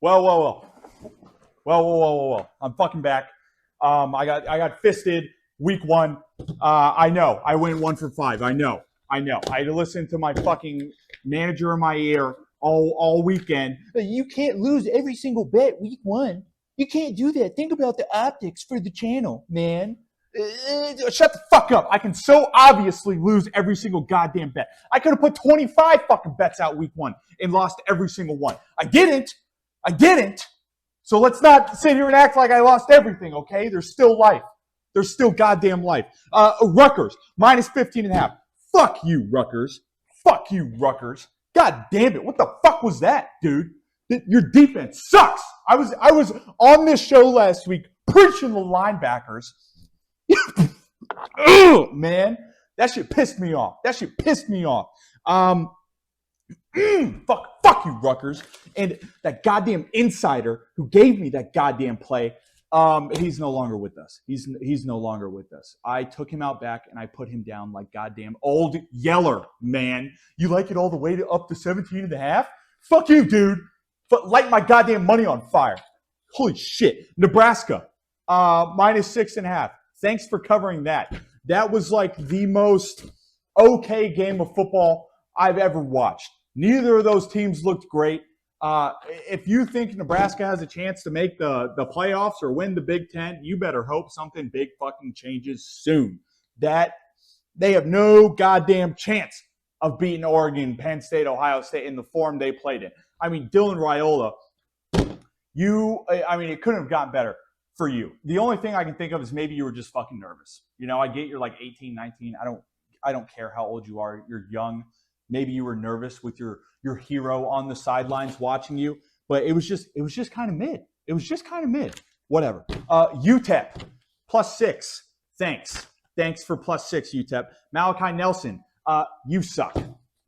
Well. I'm fucking back. I got fisted week 1. I know. I went 1 for 5. I know. I had to listen to my fucking manager in my ear all weekend. You can't lose every single bet week 1. You can't do that. Think about the optics for the channel, man. Shut the fuck up. I can so obviously lose every single goddamn bet. I could have put 25 fucking bets out week 1 and lost every single one. I didn't. So let's not sit here and act like I lost everything, okay? There's still life. There's still goddamn life. Rutgers, minus 15.5. Fuck you, Rutgers. God damn it. What the fuck was that, dude? Your defense sucks. I was on this show last week preaching the linebackers. Oh, man. That shit pissed me off. Fuck you, Rutgers. And that goddamn insider who gave me that goddamn play, he's no longer with us. He's no longer with us. I took him out back and I put him down like goddamn old Yeller, man. You like it all the way up to 17.5? Fuck you, dude. Light my goddamn money on fire. Holy shit. Nebraska, minus 6.5. Thanks for covering that. That was like the most okay game of football I've ever watched. Neither of those teams looked great. If you think Nebraska has a chance to make the playoffs or win the Big Ten, you better hope something big fucking changes soon. That they have no goddamn chance of beating Oregon, Penn State, Ohio State in the form they played in. I mean, Dylan Raiola, it couldn't have gotten better for you. The only thing I can think of is maybe you were just fucking nervous. You know, I get you're like 18, 19. I don't care how old you are. You're young. Maybe you were nervous with your hero on the sidelines watching you, but it was just kind of mid. Whatever. UTEP +6. Thanks for +6, UTEP. Malachi Nelson, you suck.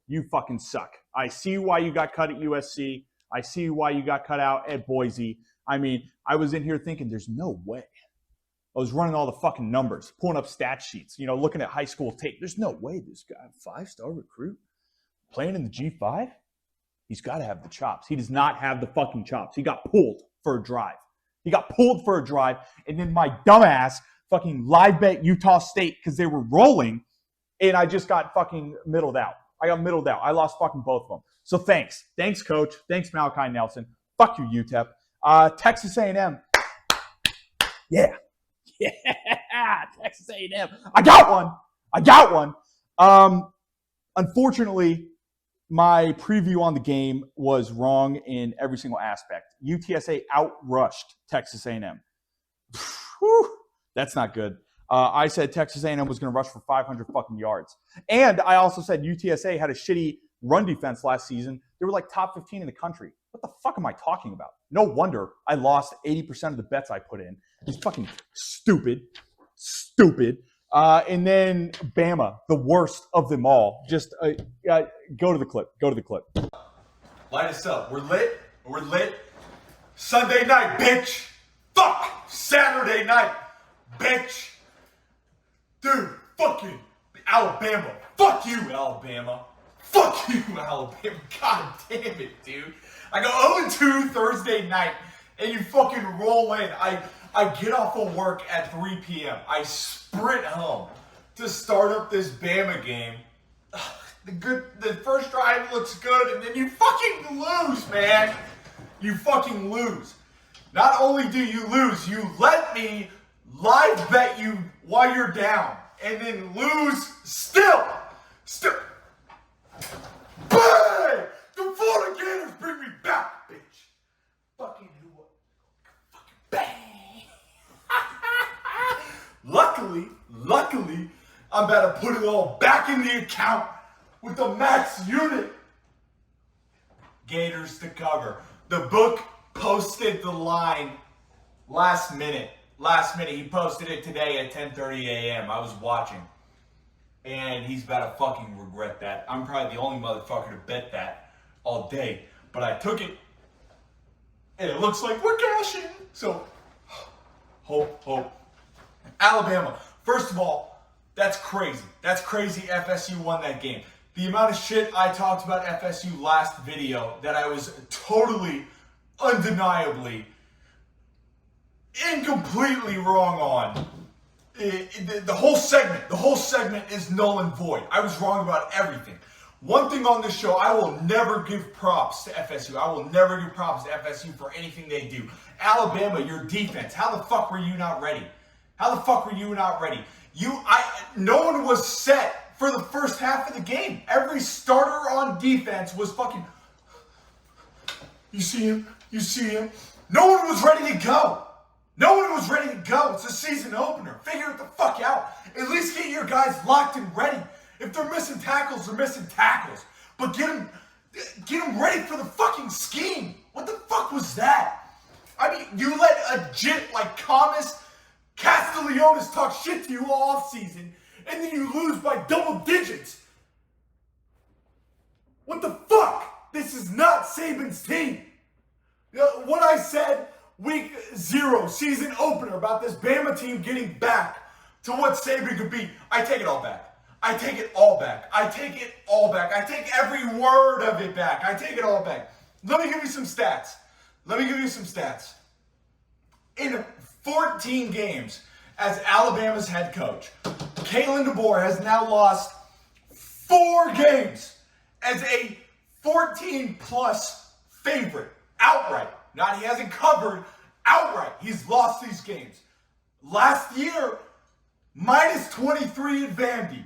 You fucking suck. I see why you got cut at USC. I see why you got cut out at Boise. I mean, I was in here thinking, there's no way. I was running all the fucking numbers, pulling up stat sheets, looking at high school tape. There's no way this guy, 5-star recruit, playing in the G5, he's got to have the chops. He does not have the fucking chops. He got pulled for a drive. And then my dumbass fucking live bet Utah State because they were rolling, and I just got fucking middled out. I lost fucking both of them. So thanks. Thanks, coach. Thanks, Malachi Nelson. Fuck you, UTEP. Texas A&M. Yeah. Texas A&M. I got one. Unfortunately, my preview on the game was wrong in every single aspect. UTSA outrushed Texas A&M. Whew, that's not good. I said Texas A&M was going to rush for 500 fucking yards. And I also said UTSA had a shitty run defense last season. They were like top 15 in the country. What the fuck am I talking about? No wonder I lost 80% of the bets I put in. It's fucking stupid. And then Bama, the worst of them all. Just go to the clip. Light us up. We're lit. Sunday night, bitch. Fuck. Saturday night, bitch. Dude, fucking Alabama. Fuck you, Alabama. God damn it, dude. I go 0-2 Thursday night, and you fucking roll in. I get off of work at 3 p.m. I sprint home to start up this Bama game. The first drive looks good, and then you fucking lose, man. You fucking lose. Not only do you lose, you let me live bet you while you're down, and then lose still. Bang! The Florida Gators bring me back, bitch. Fucking who? Fucking bang! Luckily, I'm about to put it all back in the account with the max unit. Gators to cover. The book posted the line last minute. He posted it today at 10:30 a.m. I was watching. And he's about to fucking regret that. I'm probably the only motherfucker to bet that all day. But I took it, and it looks like we're cashing. So, hope. Alabama. First of all, that's crazy. FSU won that game. The amount of shit I talked about FSU last video that I was totally undeniably incompletely wrong on. The whole segment is null and void. I was wrong about everything. One thing on this show, I will never give props to FSU. I will never give props to FSU for anything they do. Alabama, your defense, how the fuck were you not ready? How the fuck were you not ready? No one was set for the first half of the game. Every starter on defense was fucking, you see him. No one was ready to go. No one was ready to go. It's a season opener. Figure it the fuck out. At least get your guys locked and ready. If they're missing tackles, they're missing tackles. But get them ready for the fucking scheme. What the fuck was that? I mean, you let a jit like Thomas Castellanos talk shit to you all offseason, and then you lose by double digits. What the fuck? This is not Saban's team. What I said week 0, season opener, about this Bama team getting back to what Saban could be, I take it all back. I take it all back. I take it all back. I take every word of it back. I take it all back. Let me give you some stats. In 14 games as Alabama's head coach, Kalen DeBoer has now lost 4 games as a 14-plus favorite outright. Not he hasn't covered outright. He's lost these games. Last year, minus 23 at Vandy,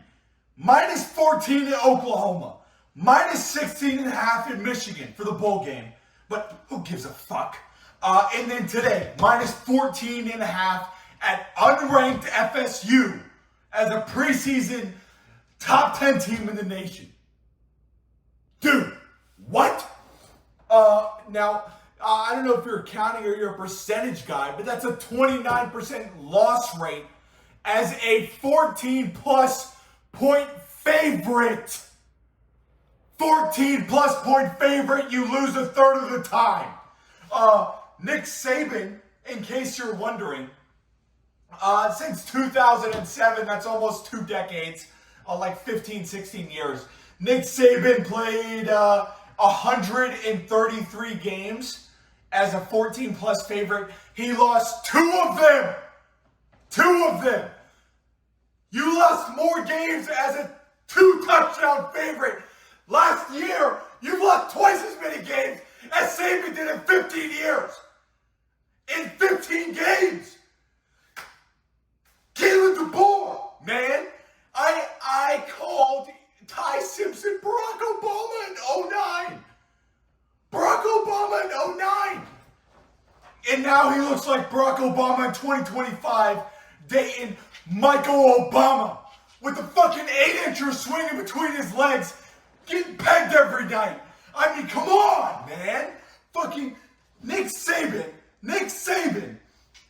minus 14 at Oklahoma, minus 16 and a half in Michigan for the bowl game. But who gives a fuck? And then today, minus 14 and a half at unranked FSU as a preseason top 10 team in the nation. Dude, what? Now, I don't know if you're accounting or you're a percentage guy, but that's a 29% loss rate as a 14-plus point favorite. 14-plus point favorite, you lose a third of the time. Nick Saban, in case you're wondering, since 2007, that's almost 2 decades, like 15, 16 years, Nick Saban played 133 games as a 14-plus favorite. He lost 2 of them. 2 of them. You lost more games as a 2-touchdown favorite. Last year, you lost twice as many games as Saban did in 15 years. In 15 games. Kalen DeBoer, man. I called Ty Simpson Barack Obama in 2009. Barack Obama in 2009. And now he looks like Barack Obama in 2025, dating Michael Obama with the fucking 8-incher swinging between his legs, getting pegged every night. I mean, come on, man. Fucking Nick Saban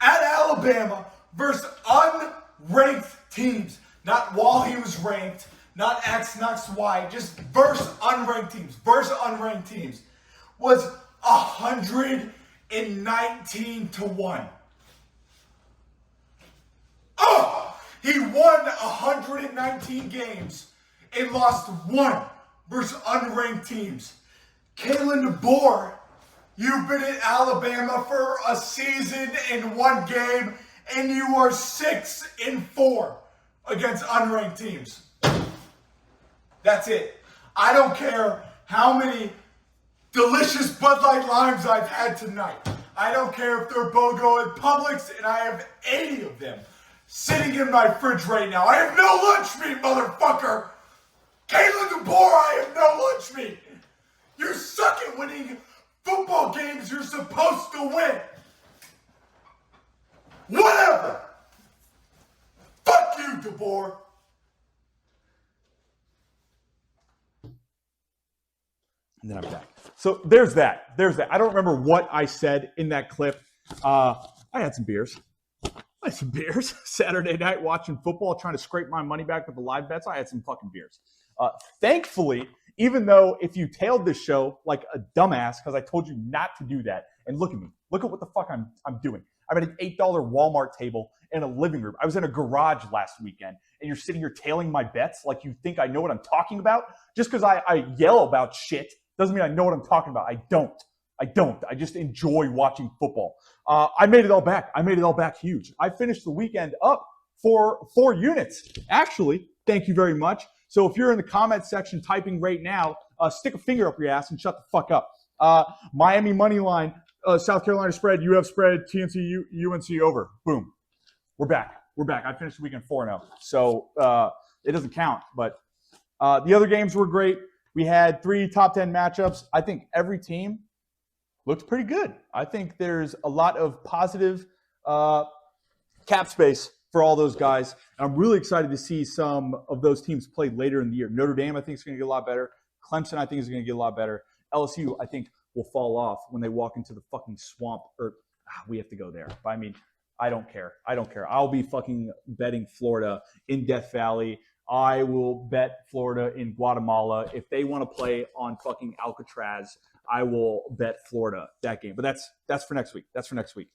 at Alabama versus unranked teams. Not while he was ranked, not X, not Y, just versus unranked teams. Was 119-1. Oh! He won 119 games and lost 1 versus unranked teams. Kalen DeBoer, you've been in Alabama for a season and 1 game, and you are 6-4 against unranked teams. That's it. I don't care how many delicious Bud Light Limes I've had tonight. I don't care if they're BOGO at Publix, and I have 80 of them sitting in my fridge right now. I have no lunch meat, motherfucker. Kalen DeBoer, I have no lunch meat. You suck at winning football games you're supposed to win. Whatever. Fuck you, DeBoer. And then I'm back. So there's that. I don't remember what I said in that clip. I had some beers. Saturday night watching football, trying to scrape my money back with the live bets. I had some fucking beers. Thankfully, even though if you tailed this show like a dumbass because I told you not to do that, and look at me. Look at what the fuck I'm doing. I'm at an $8 Walmart table in a living room. I was in a garage last weekend, and you're sitting here tailing my bets like you think I know what I'm talking about? Just because I yell about shit doesn't mean I know what I'm talking about. I don't. I don't. I just enjoy watching football. I made it all back. I made it all back huge. I finished the weekend up for 4 units. Actually, thank you very much. So if you're in the comment section typing right now, stick a finger up your ass and shut the fuck up. Miami money line, South Carolina spread, UF spread, TNC, UNC over. Boom. We're back. We're back. I finished the weekend 4-0. So it doesn't count. But the other games were great. We had 3 top 10 matchups. I think every team looked pretty good. I think there's a lot of positive cap space for all those guys. And I'm really excited to see some of those teams play later in the year. Notre Dame, I think, is going to get a lot better. Clemson, I think, is going to get a lot better. LSU, I think, will fall off when they walk into the fucking swamp. Or we have to go there. But I mean, I don't care. I don't care. I'll be fucking betting Florida in Death Valley. I will bet Florida in Guatemala. If they want to play on fucking Alcatraz, I will bet Florida that game. But that's for next week. That's for next week.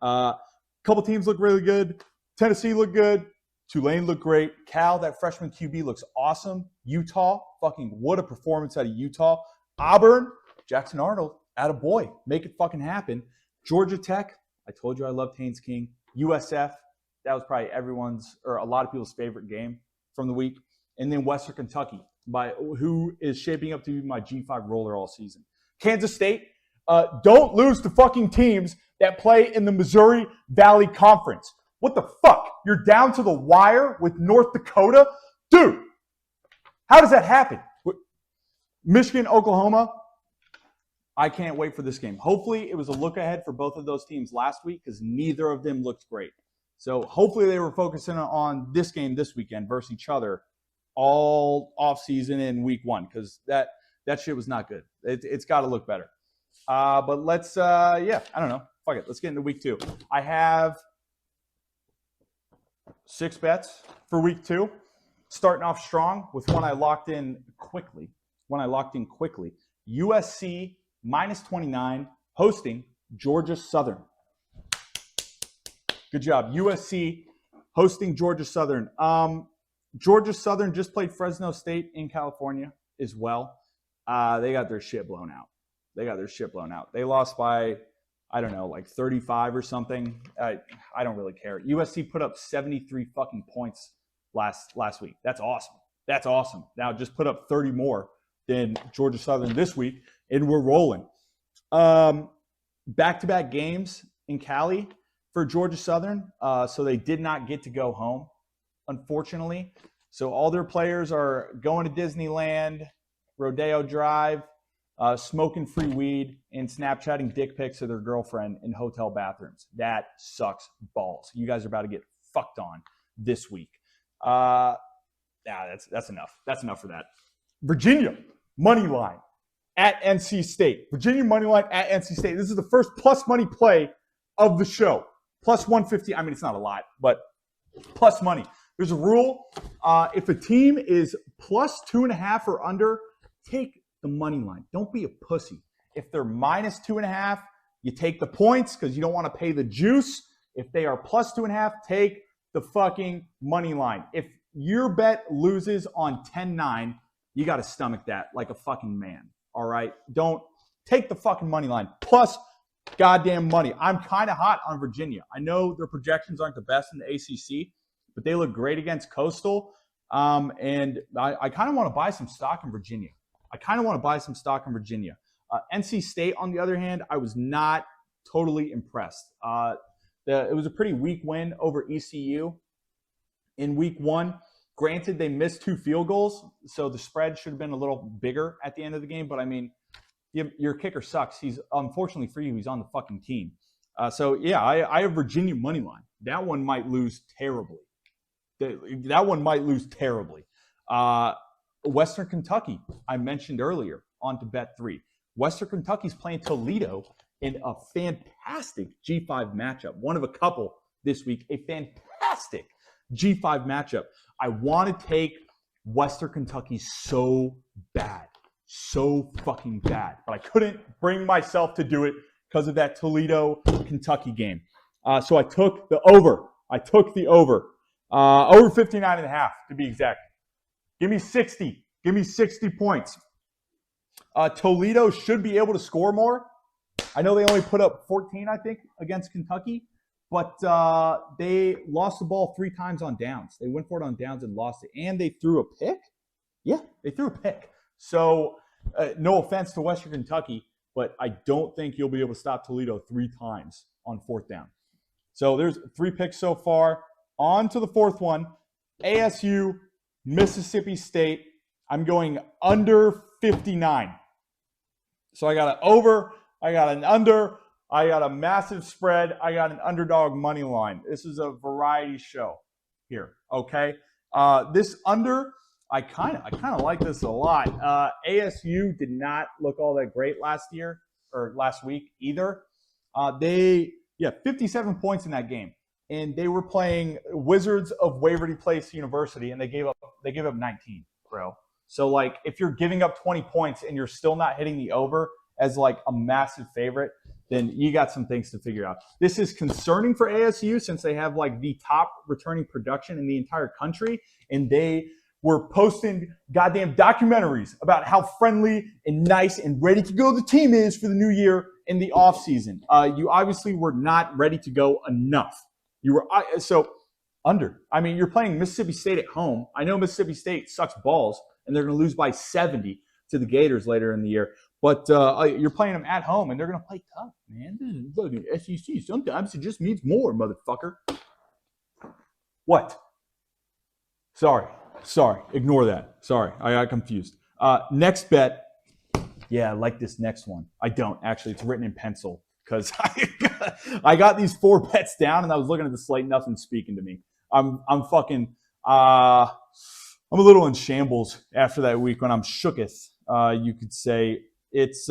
Couple teams look really good. Tennessee looked good. Tulane looked great. Cal, that freshman QB, looks awesome. Utah, fucking what a performance out of Utah. Auburn, Jackson Arnold, attaboy. Make it fucking happen. Georgia Tech, I told you I loved Haynes King. USF, that was probably everyone's or a lot of people's favorite game from the week. And then Western Kentucky, who is shaping up to be my G5 roller all season. Kansas State, don't lose to fucking teams that play in the Missouri Valley Conference. What the fuck? You're down to the wire with North Dakota? Dude, how does that happen? Michigan, Oklahoma, I can't wait for this game. Hopefully, it was a look ahead for both of those teams last week because neither of them looked great. So hopefully they were focusing on this game this weekend versus each other all offseason in week 1 because that shit was not good. It's got to look better. But let's, I don't know. Fuck it. Let's get into week 2. I have 6 bets for week 2, starting off strong with one I locked in quickly. USC minus 29 hosting Georgia Southern. Good job. USC hosting Georgia Southern. Georgia Southern just played Fresno State in California as well. They got their shit blown out. They lost by, I don't know, like 35 or something. I don't really care. USC put up 73 fucking points last week. That's awesome. Now just put up 30 more than Georgia Southern this week, and we're rolling. Back-to-back games in Cali for Georgia Southern, so they did not get to go home, unfortunately. So all their players are going to Disneyland, Rodeo Drive, smoking free weed, and Snapchatting dick pics of their girlfriend in hotel bathrooms. That sucks balls. You guys are about to get fucked on this week. That's enough. That's enough for that. Virginia, money line at NC State. Virginia money line at NC State. This is the first plus money play of the show. Plus 150. I mean, it's not a lot, but plus money. There's a rule. If a team is plus 2.5 or under, take the money line. Don't be a pussy. If they're minus 2.5, you take the points because you don't want to pay the juice. If they are plus 2.5, take the fucking money line. If your bet loses on 10-9, you got to stomach that like a fucking man. All right? Don't take the fucking money line. Plus goddamn money. I'm kind of hot on Virginia. I know their projections aren't the best in the ACC, but they look great against Coastal. And I kind of want to buy some stock in Virginia. NC State, on the other hand, I was not totally impressed. It was a pretty weak win over ECU in week 1. Granted, they missed 2 field goals, so the spread should have been a little bigger at the end of the game. But, I mean, your kicker sucks. He's, unfortunately for you, he's on the fucking team. I have Virginia money line. That one might lose terribly. Western Kentucky, I mentioned earlier, on to bet 3. Western Kentucky's playing Toledo in a fantastic G5 matchup. One of a couple this week, a fantastic G5 matchup. I want to take Western Kentucky so fucking bad, but I couldn't bring myself to do it because of that Toledo Kentucky game. So I took the over. Over 59.5 to be exact. Give me 60 points. Toledo should be able to score more. I know they only put up 14, I think, against Kentucky, but they lost the ball 3 times on downs. They went for it on downs and lost it. And they threw a pick? Yeah, they threw a pick. So no offense to Western Kentucky, but I don't think you'll be able to stop Toledo 3 times on 4th down. So there's 3 picks so far. On to the 4th one. ASU, Mississippi State. I'm going under 59. So I got an over, I got an under, I got a massive spread, I got an underdog money line. This is a variety show here, okay? This under, I kind of like this a lot. ASU did not look all that great last week either. 57 points in that game, and they were playing Wizards of Waverly Place University, and they gave up 19, bro. So like, if you're giving up 20 points and you're still not hitting the over as like a massive favorite, then you got some things to figure out. This is concerning for ASU since they have like the top returning production in the entire country, and they were posting goddamn documentaries about how friendly and nice and ready to go the team is for the new year in the offseason. You obviously were not ready to go enough. You were so under. I mean, you're playing Mississippi State at home. I know Mississippi State sucks balls, and they're going to lose by 70 to the Gators later in the year. But you're playing them at home, and they're going to play tough, man. This is fucking SEC. Sometimes it just means more, motherfucker. What? Sorry. Ignore that. Sorry. I got confused. Next bet. Yeah, I like this next one. I don't. Actually, it's written in pencil because I got these 4 bets down, and I was looking at the slate. Nothing's speaking to me. I'm fucking I'm a little in shambles after that week when I'm shooketh. You could say it's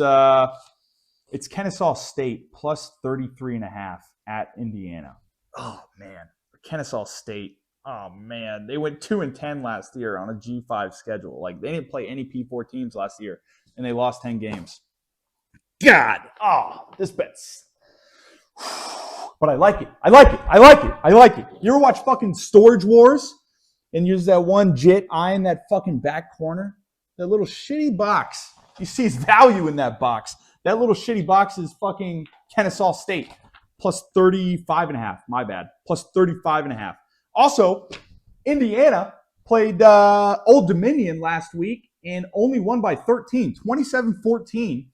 Kennesaw State plus 33.5 at Indiana. Oh man, Kennesaw State. Oh man, they went 2-10 last year on a G5 schedule. Like they didn't play any P4 teams last year, and they lost 10 games. God, this bet's. But I like it. I like it. You ever watch fucking Storage Wars and use that one jit eye in that fucking back corner? That little shitty box. You see his value in that box. That little shitty box is fucking Kennesaw State. Plus 35.5. My bad. Plus 35.5. Also, Indiana played Old Dominion last week and only won by 13. 27-14.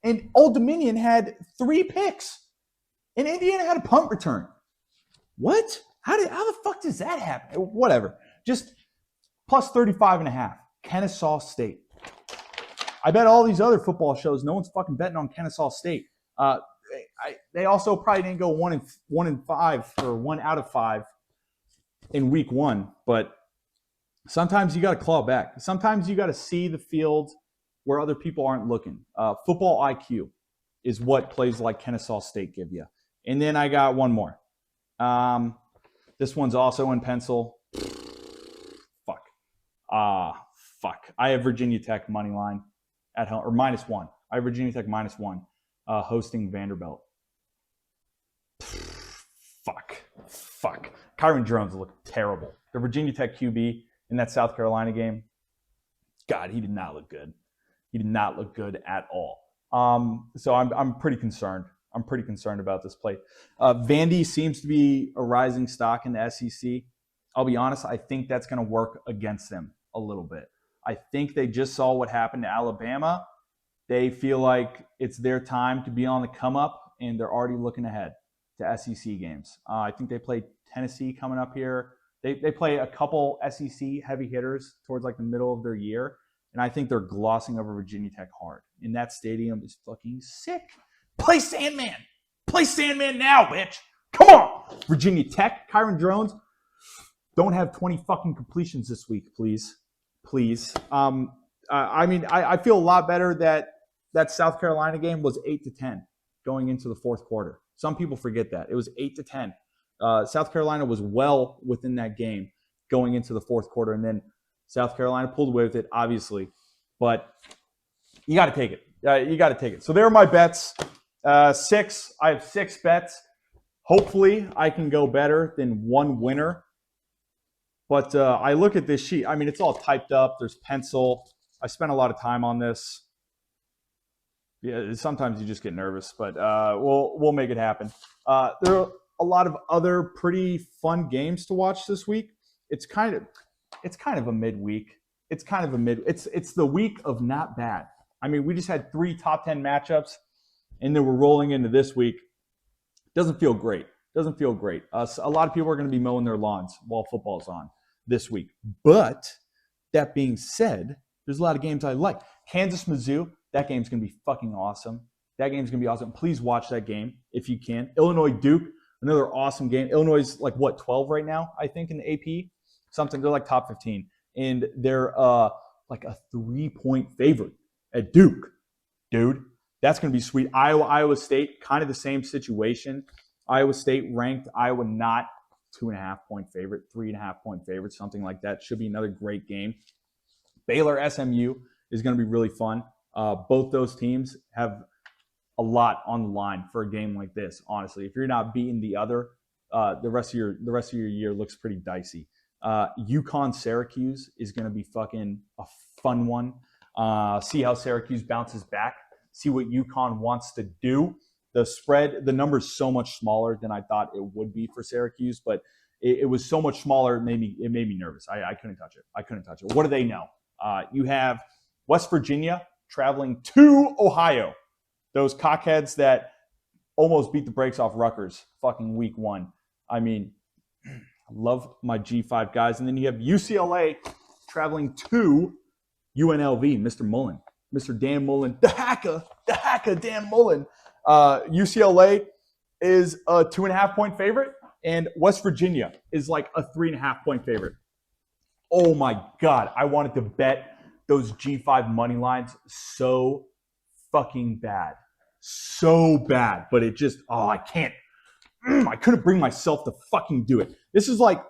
And Old Dominion had 3 picks. And Indiana had a punt return. What? How the fuck does that happen? Whatever. Just plus 35.5. Kennesaw State. I bet all these other football shows, no one's fucking betting on Kennesaw State. They also probably didn't go 1-5 or 1 out of 5 in week 1. But sometimes you got to claw back. Sometimes you got to see the field where other people aren't looking. Football IQ is what plays like Kennesaw State give you. And then I got one more. This one's also in pencil. Fuck. I have Virginia Tech money line at home, or -1. I have Virginia Tech -1 hosting Vanderbilt. Fuck. Kyron Drones looked terrible. The Virginia Tech QB in that South Carolina game, God, he did not look good. He did not look good at all. So I'm pretty concerned. I'm pretty concerned about this play. Vandy seems to be a rising stock in the SEC. I'll be honest, I think that's going to work against them a little bit. I think they just saw what happened to Alabama. They feel like it's their time to be on the come up, and they're already looking ahead to SEC games. I think they play Tennessee coming up here. They play a couple SEC heavy hitters towards like the middle of their year, and I think they're glossing over Virginia Tech hard. And that stadium is fucking sick. Play Sandman. Play Sandman now, bitch. Come on. Virginia Tech, Kyron Drones. Don't have 20 fucking completions this week, please. Please. I feel a lot better that South Carolina game was 8-10 going into the 4th quarter. Some people forget that. It was 8-10. South Carolina was well within that game going into the 4th quarter, and then South Carolina pulled away with it, obviously. But you got to take it. You got to take it. So there are my bets. 6. I have 6 bets. Hopefully, I can go better than 1 winner. But I look at this sheet. I mean, it's all typed up. There's pencil. I spent a lot of time on this. Yeah, sometimes you just get nervous, but we'll make it happen. There are a lot of other pretty fun games to watch this week. It's kind of a midweek. It's the week of not bad. I mean, we just had 3 top 10 matchups, and then we're rolling into this week. Doesn't feel great. A lot of people are going to be mowing their lawns while football's on this week. But that being said, there's a lot of games I like. Kansas Mizzou, that game's going to be fucking awesome. Please watch that game if you can. Illinois Duke, another awesome game. Illinois is like, 12 right now, I think, in the AP? Something. They're like top 15. And they're like a 3-point favorite at Duke. Dude, that's going to be sweet. Iowa State, kind of the same situation. Iowa State ranked, Iowa not 2.5-point favorite, 3.5-point favorite, something like that. Should be another great game. Baylor SMU is going to be really fun. Both those teams have a lot on the line for a game like this. Honestly, if you're not beating the other, the rest of your year looks pretty dicey. UConn Syracuse is going to be fucking a fun one. See how Syracuse bounces back. See what UConn wants to do. The spread, the number is so much smaller than I thought it would be for Syracuse, but it was so much smaller. It made me nervous. I couldn't touch it. What do they know? You have West Virginia traveling to Ohio. Those cockheads that almost beat the brakes off Rutgers fucking week 1. I mean, I love my G5 guys. And then you have UCLA traveling to UNLV, Mr. Mullen, Mr. Dan Mullen, the hacker Dan Mullen. UCLA is a 2.5-point favorite, and West Virginia is like a 3.5-point favorite. Oh my God. I wanted to bet those G5 money lines so fucking bad. So bad. But it just, I can't. I couldn't bring myself to fucking do it. This is like,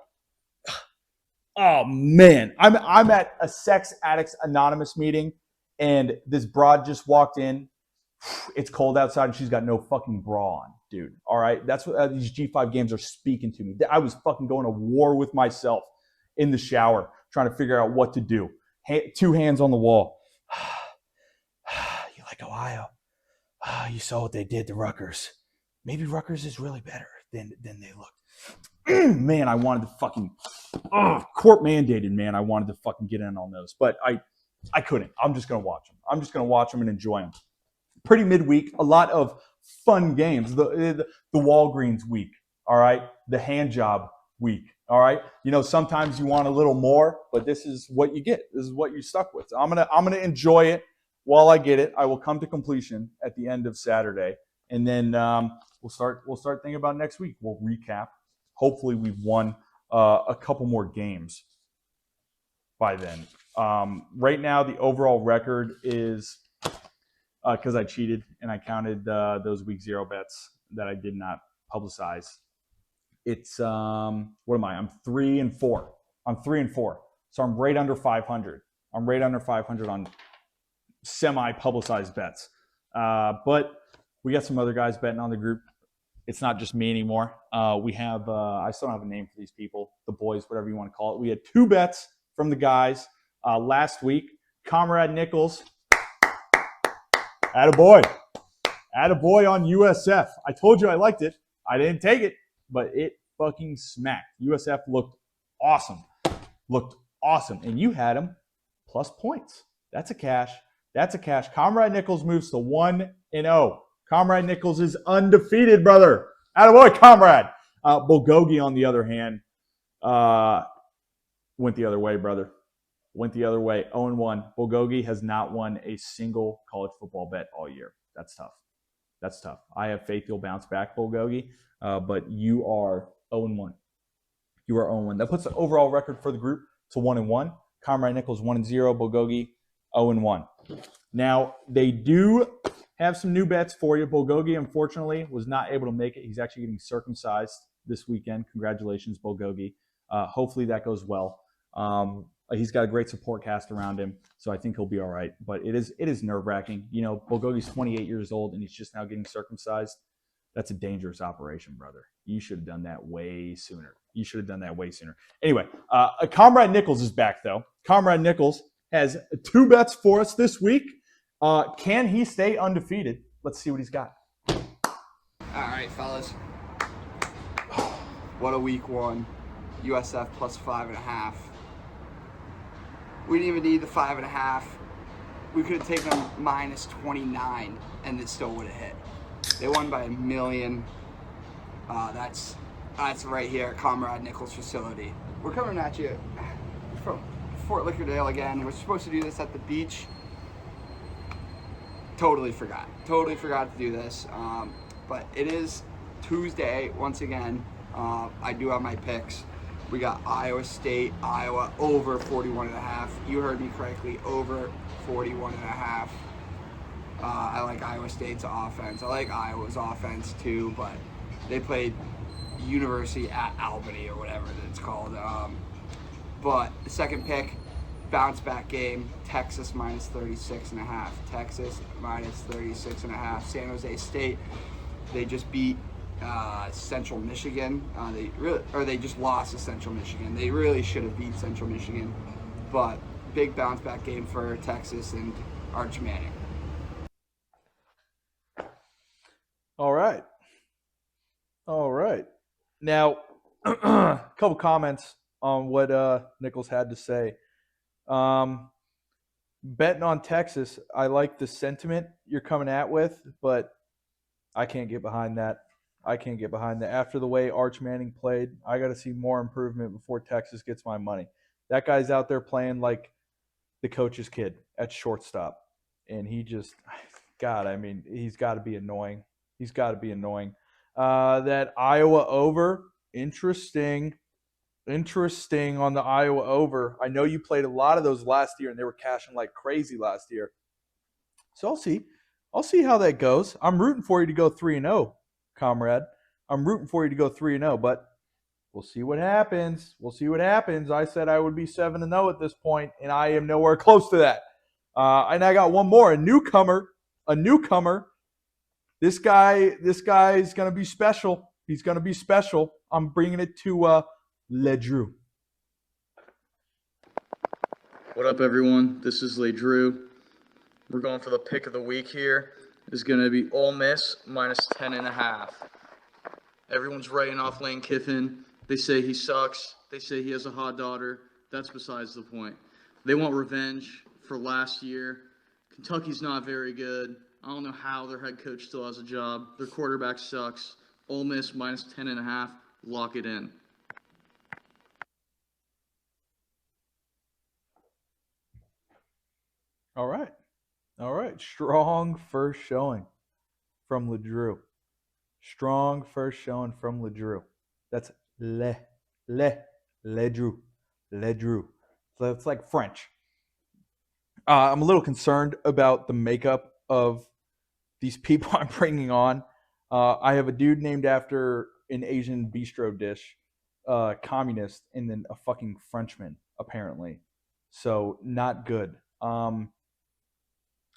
oh man. I'm at a Sex Addicts Anonymous meeting, and this broad just walked in. It's cold outside, and she's got no fucking bra on, dude. All right? That's what these G5 games are speaking to me. I was fucking going to war with myself in the shower, trying to figure out what to do. 2 hands on the wall. You like Ohio? You saw what they did to Rutgers. Maybe Rutgers is really better than they looked. Man, I wanted to fucking court mandated, man. I wanted to fucking get in on those, but I couldn't. I'm just gonna watch them. And enjoy them. Pretty midweek, a lot of fun games. The Walgreens week, all right. The hand job week, all right. You know, sometimes you want a little more, but this is what you get. This is what you're stuck with. So I'm gonna enjoy it while I get it. I will come to completion at the end of Saturday, and then we'll start thinking about next week. We'll recap. Hopefully, we've won a couple more games by then. Right now, the overall record is. Because I cheated and I counted those week 0 bets that I did not publicize. It's what am I? I'm 3-4. So I'm right under 500. I'm right under 500 on semi-publicized bets. But we got some other guys betting on the group. It's not just me anymore. We have I still don't have a name for these people, the boys, whatever you want to call it. We had 2 bets from the guys last week. Comrade Nichols. Attaboy on USF. I told you I liked it. I didn't take it, but it fucking smacked. USF looked awesome. And you had them plus points. That's a cash. Comrade Nichols moves to 1-0. Comrade Nichols is undefeated, brother. Attaboy, Comrade. Bulgogi, on the other hand, went the other way, brother. 0-1. Bulgogi has not won a single college football bet all year. That's tough. I have faith you'll bounce back, Bulgogi, but you are 0-1. That puts the overall record for the group to 1-1. Comrade Nichols 1-0. Bulgogi 0-1. Now, they do have some new bets for you. Bulgogi, unfortunately, was not able to make it. He's actually getting circumcised this weekend. Congratulations, Bulgogi. Hopefully that goes well. He's got a great support cast around him, so I think he'll be all right. But it is nerve-wracking. You know, Bulgogi's 28 years old, and he's just now getting circumcised. That's a dangerous operation, brother. You should have done that way sooner. Anyway, Comrade Nichols is back, though. Comrade Nichols has 2 bets for us this week. Can he stay undefeated? Let's see what he's got. All right, fellas. What a week one. USF plus 5.5. We didn't even need the 5.5. We could have taken them minus 29 and it still would have hit. They won by 1 million. That's right here at Comrade Nichols facility. We're coming at you from Fort Lickerdale again. We're supposed to do this at the beach. Totally forgot to do this. But it is Tuesday once again. I do have my picks. We got Iowa State, Iowa over 41.5. You heard me correctly, over 41.5. I like Iowa State's offense. I like Iowa's offense too, but they played University at Albany or whatever it's called. But the second pick, bounce back game, Texas minus 36.5. Texas minus 36.5. San Jose State, they just beat Central Michigan. They just lost to Central Michigan. They really should have beat Central Michigan, but big bounce back game for Texas and Arch Manning. All right. Now, a couple comments on what Nichols had to say. Betting on Texas, I like the sentiment you're coming at with, but I can't get behind that. After the way Arch Manning played, I got to see more improvement before Texas gets my money. That guy's out there playing like the coach's kid at shortstop. And he just, God, I mean, he's got to be annoying. That Iowa over, interesting on the Iowa over. I know you played a lot of those last year, and they were cashing like crazy last year. So I'll see how that goes. I'm rooting for you to go 3-0, comrade. I'm rooting for you to go 3-0, but we'll see what happens. I said I would be 7-0 at this point, and I am nowhere close to that. And I got one more, a newcomer. This guy's going to be special. He's going to be special. I'm bringing it to LeDrew. What up, everyone? This is LeDrew. We're going for the pick of the week here. It's going to be Ole Miss minus 10.5. Everyone's writing off Lane Kiffin. They say he sucks. They say he has a hot daughter. That's besides the point. They want revenge for last year. Kentucky's not very good. I don't know how their head coach still has a job. Their quarterback sucks. Ole Miss minus 10.5. Lock it in. All right. Strong first showing from LeDrew. That's LeDrew. So it's like French. I'm a little concerned about the makeup of these people I'm bringing on. I have a dude named after an Asian bistro dish, communist, and then a fucking Frenchman, apparently. So not good.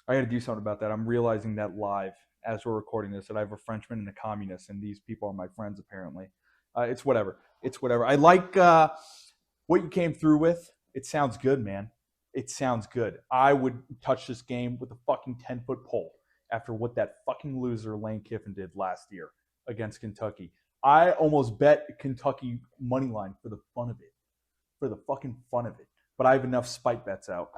I got to do something about that. I'm realizing that live as we're recording this, that I have a Frenchman and a communist, and these people are my friends, apparently. It's whatever. I like what you came through with. It sounds good, man. It sounds good. I would touch this game with a fucking 10-foot pole after what that fucking loser Lane Kiffin did last year against Kentucky. I almost bet Kentucky money line for the fun of it. But I have enough spite bets out.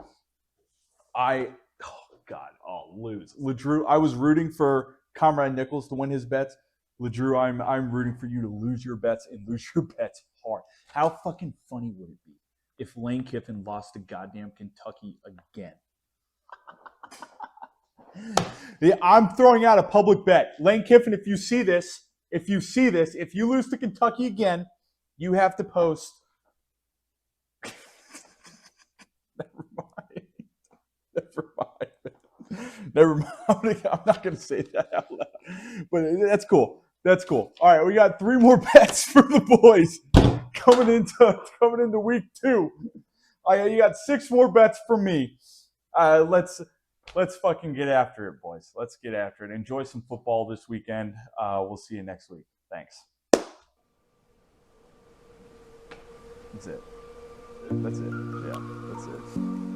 I'll lose. LeDrew, I was rooting for Comrade Nichols to win his bets. LeDrew, I'm rooting for you to lose your bets and lose your bets hard. How fucking funny would it be if Lane Kiffin lost to goddamn Kentucky again? Yeah, I'm throwing out a public bet. Lane Kiffin, if you see this, if you lose to Kentucky again, you have to post. Never mind. I'm not going to say that out loud. But that's cool. All right, we got 3 more bets for the boys coming into week 2. You got 6 more bets for me. Let's fucking get after it, boys. Let's get after it. Enjoy some football this weekend. We'll see you next week. Thanks. That's it. Yeah, that's it.